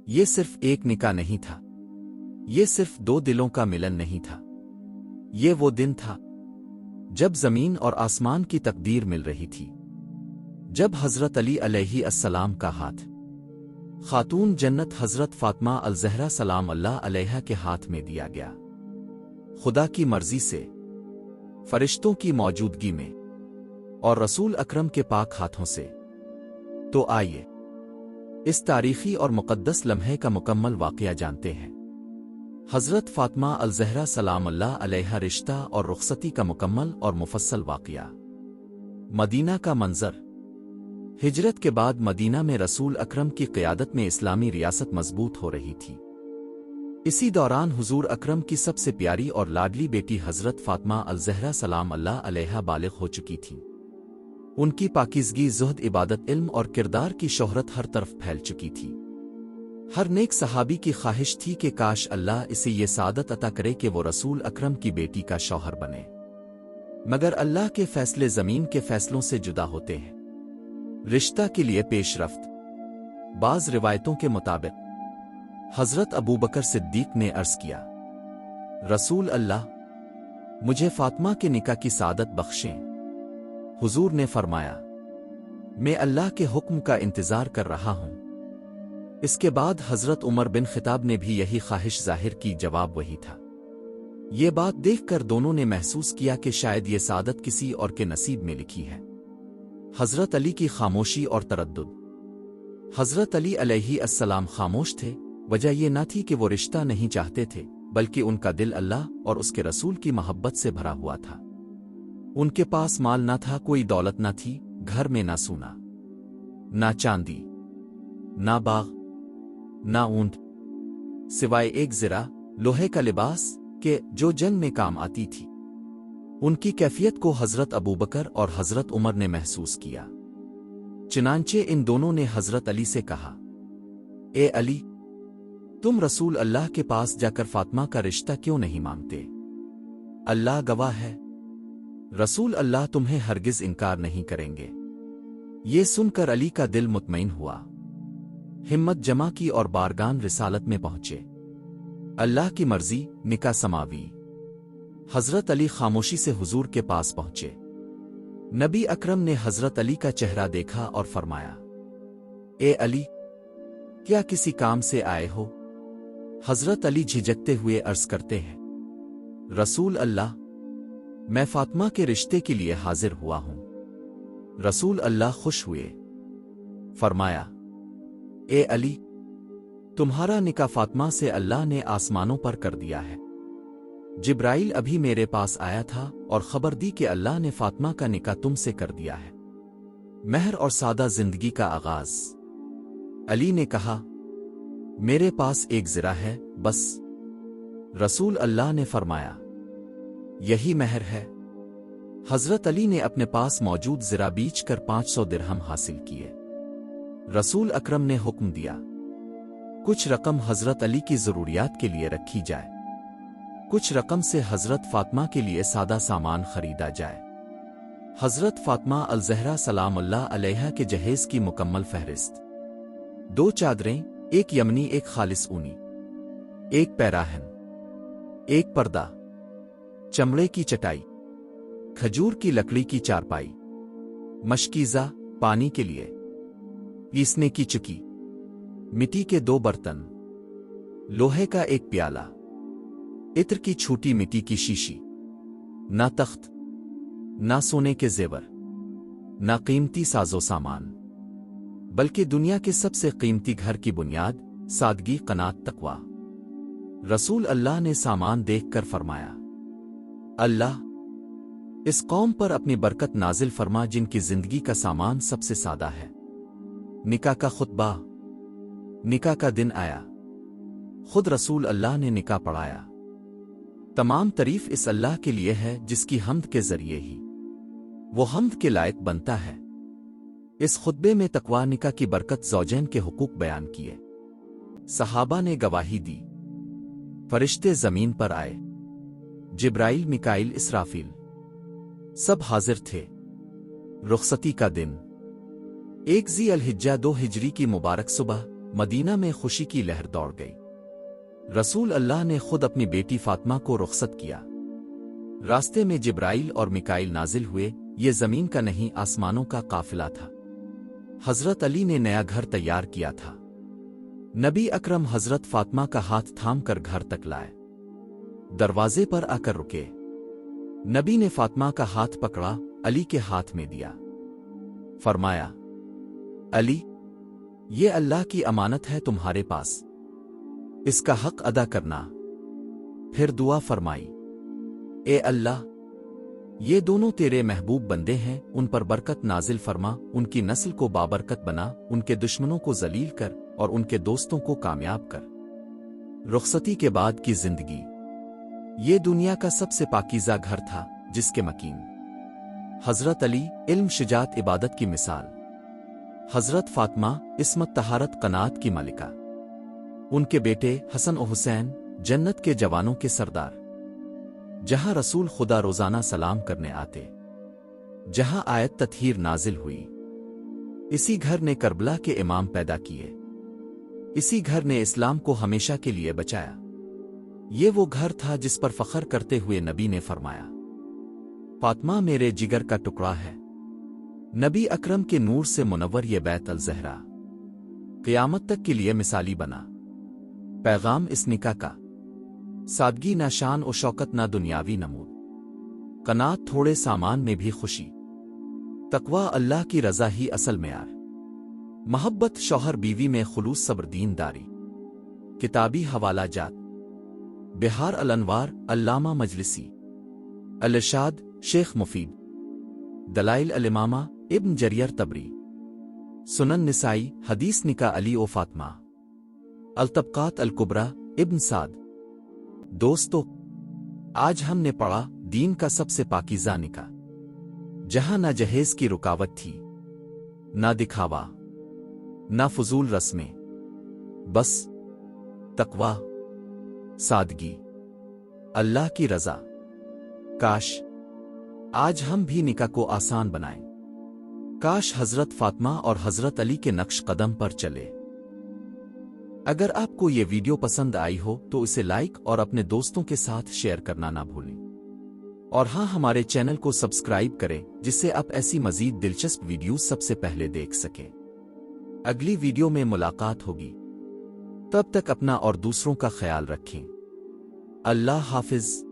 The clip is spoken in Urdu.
یہ صرف ایک نکاح نہیں تھا، یہ صرف دو دلوں کا ملن نہیں تھا، یہ وہ دن تھا جب زمین اور آسمان کی تقدیر مل رہی تھی، جب حضرت علی علیہ السلام کا ہاتھ خاتون جنت حضرت فاطمہ الزہرا سلام اللہ علیہا کے ہاتھ میں دیا گیا، خدا کی مرضی سے، فرشتوں کی موجودگی میں، اور رسول اکرم کے پاک ہاتھوں سے۔ تو آئیے اس تاریخی اور مقدس لمحے کا مکمل واقعہ جانتے ہیں۔ حضرت فاطمہ الزہرا سلام اللہ علیہا رشتہ اور رخصتی کا مکمل اور مفصل واقعہ۔ مدینہ کا منظر۔ ہجرت کے بعد مدینہ میں رسول اکرم کی قیادت میں اسلامی ریاست مضبوط ہو رہی تھی۔ اسی دوران حضور اکرم کی سب سے پیاری اور لاڈلی بیٹی حضرت فاطمہ الزہرا سلام اللہ علیہا بالغ ہو چکی تھیں۔ ان کی پاکیزگی، زہد، عبادت، علم اور کردار کی شہرت ہر طرف پھیل چکی تھی۔ ہر نیک صحابی کی خواہش تھی کہ کاش اللہ اسے یہ سعادت عطا کرے کہ وہ رسول اکرم کی بیٹی کا شوہر بنے، مگر اللہ کے فیصلے زمین کے فیصلوں سے جدا ہوتے ہیں۔ رشتہ کے لیے پیش رفت۔ بعض روایتوں کے مطابق حضرت ابوبکر صدیق نے عرض کیا، رسول اللہ، مجھے فاطمہ کے نکاح کی سعادت بخشیں۔ حضور نے فرمایا، میں اللہ کے حکم کا انتظار کر رہا ہوں۔ اس کے بعد حضرت عمر بن خطاب نے بھی یہی خواہش ظاہر کی، جواب وہی تھا۔ یہ بات دیکھ کر دونوں نے محسوس کیا کہ شاید یہ سعادت کسی اور کے نصیب میں لکھی ہے۔ حضرت علی کی خاموشی اور تردد۔ حضرت علی علیہ السلام خاموش تھے، وجہ یہ نہ تھی کہ وہ رشتہ نہیں چاہتے تھے، بلکہ ان کا دل اللہ اور اس کے رسول کی محبت سے بھرا ہوا تھا۔ ان کے پاس مال نہ تھا، کوئی دولت نہ تھی، گھر میں نہ سونا، نہ چاندی، نہ باغ، نہ اونٹ، سوائے ایک زرہ لوہے کا لباس کہ جو جنگ میں کام آتی تھی۔ ان کی کیفیت کو حضرت ابوبکر اور حضرت عمر نے محسوس کیا۔ چنانچہ ان دونوں نے حضرت علی سے کہا، اے علی، تم رسول اللہ کے پاس جا کر فاطمہ کا رشتہ کیوں نہیں مانگتے؟ اللہ گواہ ہے، رسول اللہ تمہیں ہرگز انکار نہیں کریں گے۔ یہ سن کر علی کا دل مطمئن ہوا، ہمت جمع کی اور بارگاہ رسالت میں پہنچے۔ اللہ کی مرضی، نکاح سماوی۔ حضرت علی خاموشی سے حضور کے پاس پہنچے۔ نبی اکرم نے حضرت علی کا چہرہ دیکھا اور فرمایا، اے علی، کیا کسی کام سے آئے ہو؟ حضرت علی جھجکتے ہوئے عرض کرتے ہیں، رسول اللہ، میں فاطمہ کے رشتے کے لیے حاضر ہوا ہوں۔ رسول اللہ خوش ہوئے، فرمایا، اے علی، تمہارا نکاح فاطمہ سے اللہ نے آسمانوں پر کر دیا ہے۔ جبرائیل ابھی میرے پاس آیا تھا اور خبر دی کہ اللہ نے فاطمہ کا نکاح تم سے کر دیا ہے۔ مہر اور سادہ زندگی کا آغاز۔ علی نے کہا، میرے پاس ایک زرہ ہے بس۔ رسول اللہ نے فرمایا، یہی مہر ہے۔ حضرت علی نے اپنے پاس موجود زرہ بیچ کر 500 درہم حاصل کیے۔ رسول اکرم نے حکم دیا، کچھ رقم حضرت علی کی ضروریات کے لیے رکھی جائے، کچھ رقم سے حضرت فاطمہ کے لیے سادہ سامان خریدا جائے۔ حضرت فاطمہ الزہرا سلام اللہ علیہا کے جہیز کی مکمل فہرست: 2 چادریں، ایک یمنی، ایک خالص اونی، ایک پیراہن، ایک پردہ، چمڑے کی چٹائی، کھجور کی لکڑی کی چارپائی، مشکیزہ پانی کے لیے، پیسنے کی چکی، مٹی کے 2 برتن، لوہے کا ایک پیالہ، عطر کی چھوٹی مٹی کی شیشی، نہ تخت، نہ سونے کے زیور، نہ قیمتی ساز و سامان، بلکہ دنیا کے سب سے قیمتی گھر کی بنیاد، سادگی، قناعت، تقوی۔ رسول اللہ نے سامان دیکھ کر فرمایا، اللہ اس قوم پر اپنی برکت نازل فرما جن کی زندگی کا سامان سب سے سادہ ہے۔ نکاح کا خطبہ۔ نکاح کا دن آیا، خود رسول اللہ نے نکاح پڑھایا۔ تمام تعریف اس اللہ کے لیے ہے جس کی حمد کے ذریعے ہی وہ حمد کے لائق بنتا ہے۔ اس خطبے میں تقوی، نکاح کی برکت، زوجین کے حقوق بیان کیے۔ صحابہ نے گواہی دی، فرشتے زمین پر آئے، جبرائیل، میکائیل، اسرافیل سب حاضر تھے۔ رخصتی کا دن 1 ذی الحجہ 2 ہجری کی مبارک صبح، مدینہ میں خوشی کی لہر دوڑ گئی۔ رسول اللہ نے خود اپنی بیٹی فاطمہ کو رخصت کیا۔ راستے میں جبرائیل اور میکائیل نازل ہوئے، یہ زمین کا نہیں آسمانوں کا قافلہ تھا۔ حضرت علی نے نیا گھر تیار کیا تھا۔ نبی اکرم حضرت فاطمہ کا ہاتھ تھام کر گھر تک لائے۔ دروازے پر آ کر رکے۔ نبی نے فاطمہ کا ہاتھ پکڑا، علی کے ہاتھ میں دیا۔ فرمایا، علی، یہ اللہ کی امانت ہے تمہارے پاس، اس کا حق ادا کرنا۔ پھر دعا فرمائی، اے اللہ، یہ دونوں تیرے محبوب بندے ہیں، ان پر برکت نازل فرما، ان کی نسل کو بابرکت بنا، ان کے دشمنوں کو ذلیل کر اور ان کے دوستوں کو کامیاب کر۔ رخصتی کے بعد کی زندگی۔ یہ دنیا کا سب سے پاکیزہ گھر تھا، جس کے مکین حضرت علی علم، شجاعت، عبادت کی مثال، حضرت فاطمہ عصمت، طہارت، قناعت کی ملکہ، ان کے بیٹے حسن و حسین جنت کے جوانوں کے سردار، جہاں رسول خدا روزانہ سلام کرنے آتے، جہاں آیت تطہیر نازل ہوئی۔ اسی گھر نے کربلا کے امام پیدا کیے، اسی گھر نے اسلام کو ہمیشہ کے لیے بچایا۔ یہ وہ گھر تھا جس پر فخر کرتے ہوئے نبی نے فرمایا، فاطمہ میرے جگر کا ٹکڑا ہے۔ نبی اکرم کے نور سے منور یہ بیت الزہرا قیامت تک کے لیے مثالی بنا۔ پیغام اس نکاح کا، سادگی نہ شان و شوکت نہ دنیاوی نمود، قناعت تھوڑے سامان میں بھی خوشی، تقوی اللہ کی رضا ہی اصل معیار، محبت شوہر بیوی میں خلوص، صبر، دینداری۔ کتابی حوالہ جات: بہار الانوار علامہ مجلسی، الارشاد شیخ مفید، دلائل الامامہ ابن جریر طبری، سنن نسائی حدیث نکاح علی و فاطمہ، الطبقات الکبریٰ ابن سعد۔ دوستو، آج ہم نے پڑھا دین کا سب سے پاکیزہ نکاح، جہاں نہ جہیز کی رکاوٹ تھی، نہ دکھاوا، نہ فضول رسمیں، بس تقوی، سادگی، اللہ کی رضا۔ کاش آج ہم بھی نکاح کو آسان بنائیں، کاش حضرت فاطمہ اور حضرت علی کے نقش قدم پر چلے۔ اگر آپ کو یہ ویڈیو پسند آئی ہو تو اسے لائک اور اپنے دوستوں کے ساتھ شیئر کرنا نہ بھولیں، اور ہاں، ہمارے چینل کو سبسکرائب کریں جس سے آپ ایسی مزید دلچسپ ویڈیوز سب سے پہلے دیکھ سکیں۔ اگلی ویڈیو میں ملاقات ہوگی، تب تک اپنا اور دوسروں کا خیال رکھیں۔ اللہ حافظ۔